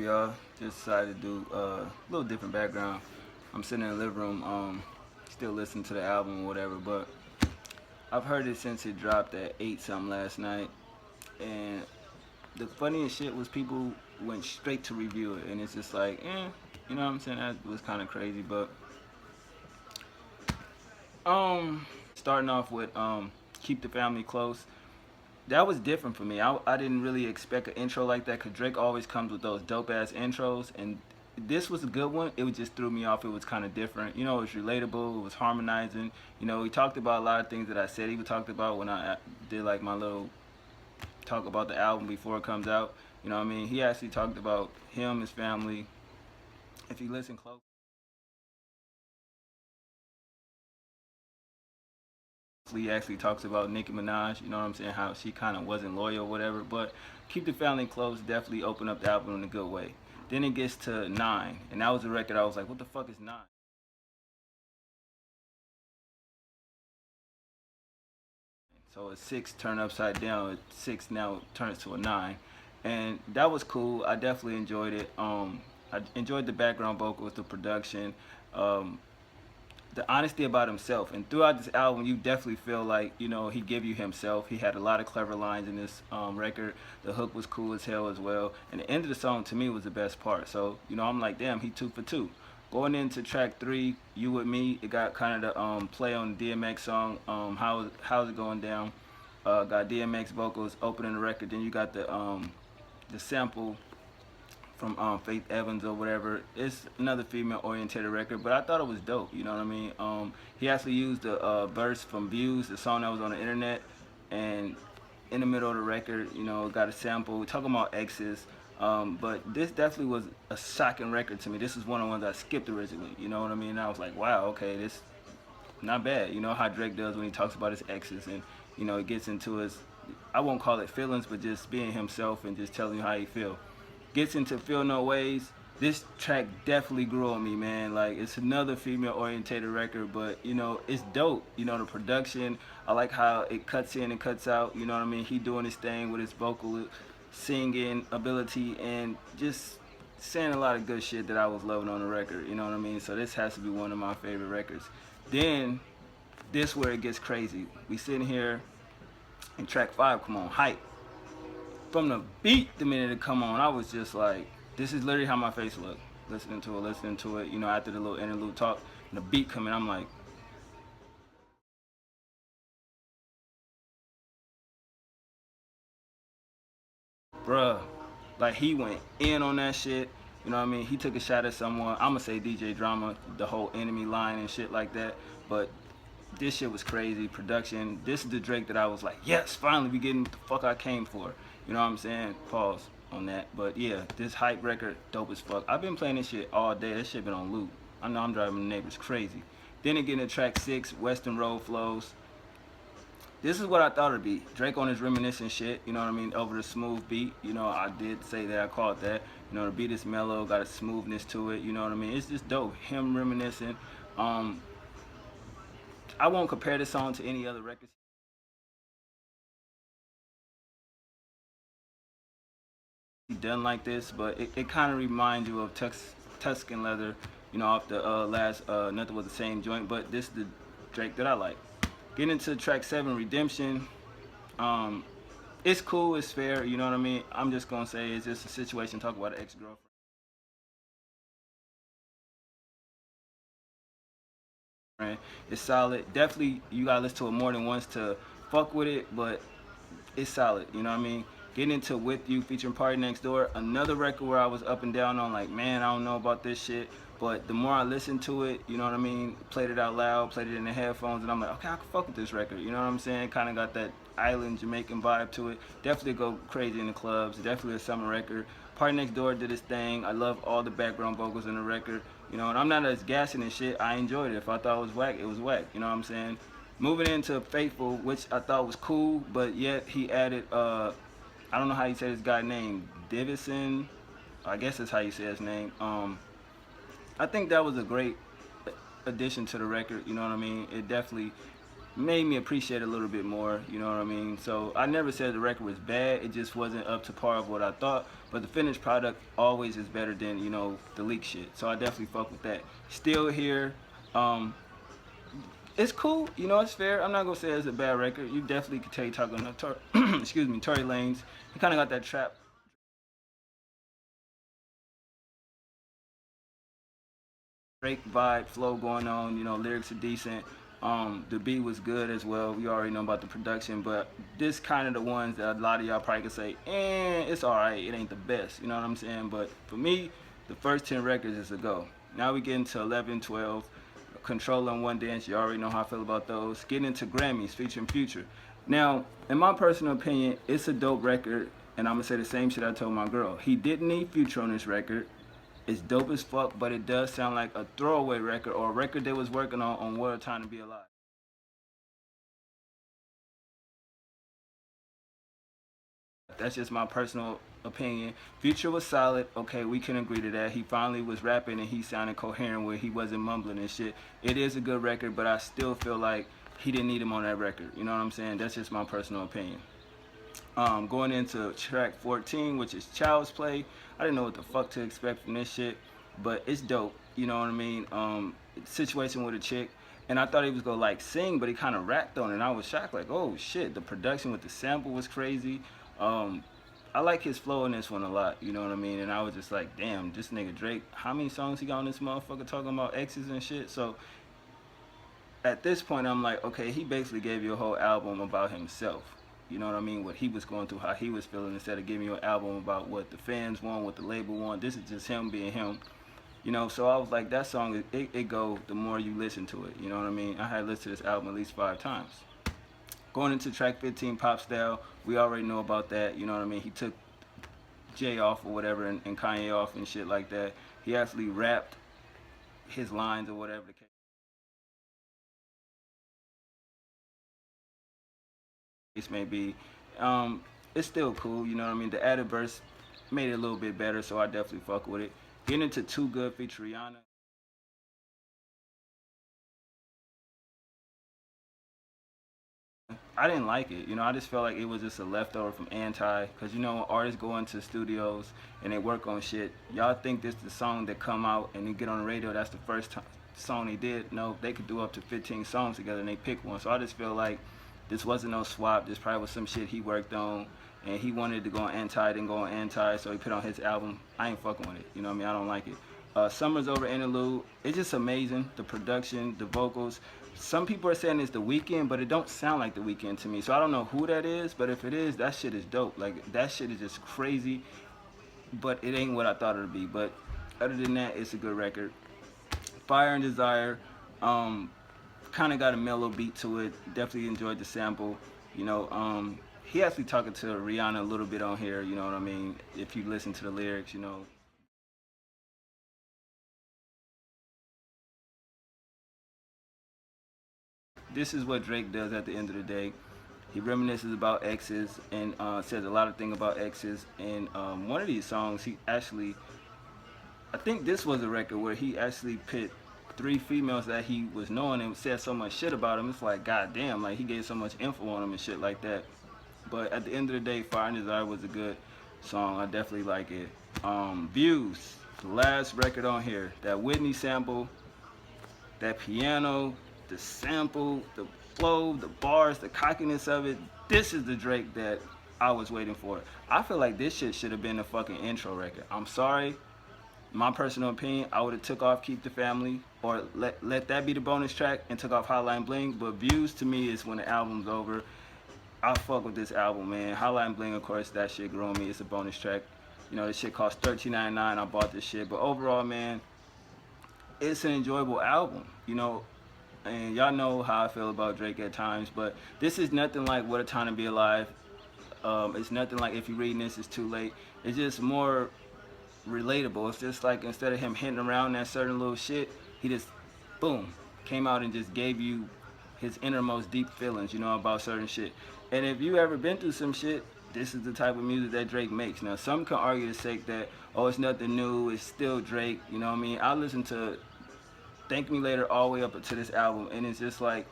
y'all? Just decided to do a little different background. I'm sitting in the living room, still listening to the album or whatever, but I've heard it since it dropped at 8 something last night. And the funniest shit was people went straight to review it. And it's just like, you know what I'm saying? That was kind of crazy. But starting off with Keep the Family Close. That was different for me. I didn't really expect an intro like that because Drake always comes with those dope ass intros, and this was a good one. It just threw me off. It was kind of different. It was relatable. It was harmonizing. He talked about a lot of things that I said he would talked about when I did like my little talk about the album before it comes out. You know what I mean? He actually talked about him, his family. If you listen close. He actually talks about Nicki Minaj, you know what I'm saying, how she kind of wasn't loyal or whatever, but Keep the Family Close definitely opened up the album in a good way. Then it gets to 9, and that was a record I was like, what the fuck is 9? So a 6 turned upside down, a 6 now turns to a 9. And that was cool. I definitely enjoyed it. I enjoyed the background vocals, the production. Um, the honesty about himself, and throughout this album you definitely feel like he gave you himself. He had a lot of clever lines in this record. The hook was cool as hell as well, and the end of the song to me was the best part. So I'm like, damn, he 2 for 2. Going into track 3, You With Me, it got kind of the play on the DMX song, how's it going down. Got DMX vocals opening the record. Then you got the sample from Faith Evans or whatever. It's another female oriented record, but I thought it was dope. You know what I mean? He actually used the verse from Views, the song that was on the internet, and in the middle of the record, got a sample. We're talking about exes. But this definitely was a shocking record to me. This is one of the ones I skipped originally. You know what I mean? And I was like, wow, okay, this not bad. You know how Drake does when he talks about his exes, and he gets into his, I won't call it feelings, but just being himself and just telling you how he feel. Gets into Feel No Ways. This track definitely grew on me, man. Like, it's another female orientated record, but it's dope. The production, I like how it cuts in and cuts out. You know what I mean? He doing his thing with his vocal singing ability and just saying a lot of good shit that I was loving on the record. You know what I mean? So this has to be one of my favorite records. Then this where it gets crazy. We sitting here in track 5, come on, Hype. From the beat, the minute it come on, I was just like, this is literally how my face looked. Listening to it, after the little interlude talk, and the beat coming, I'm like, bruh, like he went in on that shit. You know what I mean? He took a shot at someone. I'ma say DJ Drama, the whole enemy line and shit like that. But this shit was crazy. Production. This is the Drake that I was like, yes, finally we getting what the fuck I came for. You know what I'm saying? Pause on that. But yeah, this Hype record, dope as fuck. I've been playing this shit all day. This shit been on loop. I know I'm driving the neighbors crazy. Then again to track 6, Western Road Flows. This is what I thought it'd be. Drake on his reminiscent shit, you know what I mean, over the smooth beat. I did say that, I called that. The beat is mellow, got a smoothness to it, you know what I mean? It's just dope. Him reminiscing. I won't compare this song to any other records he done like this, but it kind of reminds you of Tuscan Leather, off the last Nothing Was the Same joint, but this is the Drake that I like. Getting into track 7, Redemption. It's cool, it's fair, you know what I mean? I'm just gonna say it's just a situation, talk about an ex-girlfriend. It's solid. Definitely you gotta listen to it more than once to fuck with it, but it's solid, you know what I mean? Getting into With You featuring Party Next Door, another record where I was up and down on, like, man, I don't know about this shit. But the more I listened to it, you know what I mean, played it out loud, played it in the headphones, and I'm like, okay, I can fuck with this record, you know what I'm saying? Kind of got that island Jamaican vibe to it. Definitely go crazy in the clubs, definitely a summer record. Party Next Door did his thing. I love all the background vocals in the record, and I'm not as gassing and shit. I enjoyed it. If I thought it was whack, it was whack, you know what I'm saying? Moving into Faithful, which I thought was cool, but yet he added, I don't know how you say this guy's name, Divison, I guess that's how you say his name. I think that was a great addition to the record, you know what I mean? It definitely made me appreciate it a little bit more, you know what I mean? So I never said the record was bad, it just wasn't up to par of what I thought. But the finished product always is better than, you know, the leak shit. So I definitely fuck with that. Still here. Um, it's cool, you know, it's fair. I'm not gonna say it's a bad record. You definitely could tell you talking to excuse me, Tory Lanez. He kinda got that trap Drake vibe flow going on. You know, lyrics are decent. The beat was good as well. We already know about the production, but this kind of the ones that a lot of y'all probably could say, it's alright. It ain't the best. You know what I'm saying? But for me, the first 10 records is a go. Now we get into 11, 12. Control and One Dance. You already know how I feel about those. Getting into Grammys featuring Future. Now, in my personal opinion, it's a dope record, and I'm gonna say the same shit I told my girl. He didn't need Future on this record. It's dope as fuck, but it does sound like a throwaway record or a record they was working on What a Time to Be Alive. That's just my personal opinion. Future was solid. Okay, we can agree to that. He finally was rapping and he sounded coherent where he wasn't mumbling and shit. It is a good record, but I still feel like he didn't need him on that record. You know what I'm saying? That's just my personal opinion. Going into track 14, which is Child's Play. I didn't know what the fuck to expect from this shit, but it's dope. You know what I mean? Situation with a chick, and I thought he was gonna like sing, but he kind of rapped on it. And I was shocked, like, oh shit, the production with the sample was crazy. Um, I like his flow in this one a lot. You know what I mean? And I was just like, damn, this nigga Drake, how many songs he got on this motherfucker talking about exes and shit? So at this point, I'm like, okay, he basically gave you a whole album about himself. You know what I mean? What he was going through, how he was feeling, instead of giving you an album about what the fans want, what the label want. This is just him being him. You know, so I was like, that song, it go the more you listen to it. You know what I mean? I had listened to this album at least 5 times. Going into track 15, Pop Style, we already know about that. You know what I mean? He took Jay off or whatever and Kanye off and shit like that. He actually rapped his lines or whatever the case may be. It's still cool, you know what I mean? The added verse made it a little bit better, so I definitely fuck with it. Getting into Too Good feature Rihanna. I didn't like it. You know, I just felt like it was just a leftover from Anti. Because, you know, when artists go into studios and they work on shit, y'all think this is the song that come out and they get on the radio, that's the first song they did. No, they could do up to 15 songs together and they pick one. So I just feel like this wasn't no swap. This probably was some shit he worked on. And he wanted to go on Anti, didn't go on Anti, so he put on his album. I ain't fucking with it. You know what I mean? I don't like it. Summer's Over Interlude. It's just amazing. The production, the vocals. Some people are saying it's The Weeknd, but it don't sound like The Weeknd to me. So I don't know who that is, but if it is, that shit is dope. Like, that shit is just crazy, but it ain't what I thought it would be. But other than that, it's a good record. Fire and Desire, kind of got a mellow beat to it. Definitely enjoyed the sample. You know, he actually talking to Rihanna a little bit on here. You know what I mean? If you listen to the lyrics, you know, this is what Drake does at the end of the day. He reminisces about exes and says a lot of things about exes. And one of these songs, he actually, I think this was a record where he actually put 3 females that he was knowing and said so much shit about him. It's like, goddamn, like he gave so much info on him and shit like that. But at the end of the day, Fire and Desire was a good song. I definitely like it. Views, the last record on here, that Whitney sample, that piano, the sample, the flow, the bars, the cockiness of it. This is the Drake that I was waiting for. I feel like this shit should have been a fucking intro record. I'm sorry. My personal opinion, I would have took off Keep the Family or let that be the bonus track and took off Hotline Bling. But Views to me is when the album's over. I fuck with this album, man. Hotline Bling, of course, that shit grew on me. It's a bonus track. You know, this shit cost $13.99. I bought this shit. But overall, man, it's an enjoyable album. You know, and y'all know how I feel about Drake at times, but this is nothing like What a Time to Be Alive. It's nothing like If You're Reading This, It's Too Late. It's just more relatable. It's just like instead of him hitting around that certain little shit, he just, boom, came out and just gave you his innermost deep feelings, you know, about certain shit. And if you ever been through some shit, this is the type of music that Drake makes. Now, some can argue the sake that, oh, it's nothing new, it's still Drake, you know what I mean? I listen to Thank Me Later all the way up to this album, and it's just like,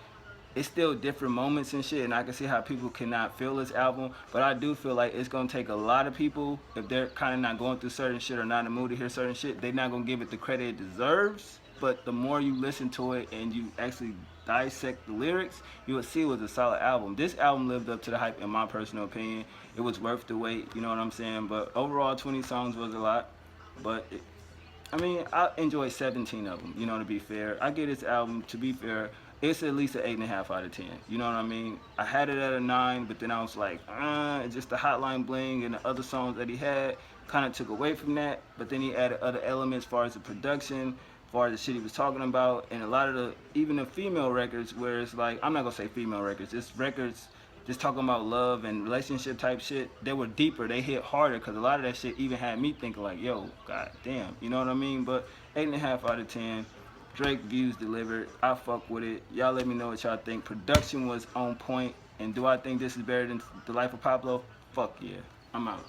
it's still different moments and shit, and I can see how people cannot feel this album, but I do feel like it's gonna take a lot of people, if they're kind of not going through certain shit or not in the mood to hear certain shit, they're not gonna give it the credit it deserves. But the more you listen to it and you actually dissect the lyrics, you will see it was a solid album. This album lived up to the hype, in my personal opinion. It was worth the wait, you know what I'm saying? But overall, 20 songs was a lot. But I mean, I enjoyed 17 of them. You know, to be fair, I give this album, to be fair, it's at least an 8.5 out of 10. You know what I mean? I had it at a 9, but then I was like, just the Hotline Bling and the other songs that he had kind of took away from that. But then he added other elements as far as the production, as far as the shit he was talking about, and a lot of the, even the female records, where it's like, I'm not gonna say female records, it's records just talking about love and relationship type shit. They were deeper, they hit harder, because a lot of that shit even had me thinking like, yo, god damn, you know what I mean? But 8.5 out of 10. Drake views delivered. I fuck with it. Y'all let me know what y'all think. Production was on point, and do I think this is better than The Life of Pablo? Fuck yeah. I'm out.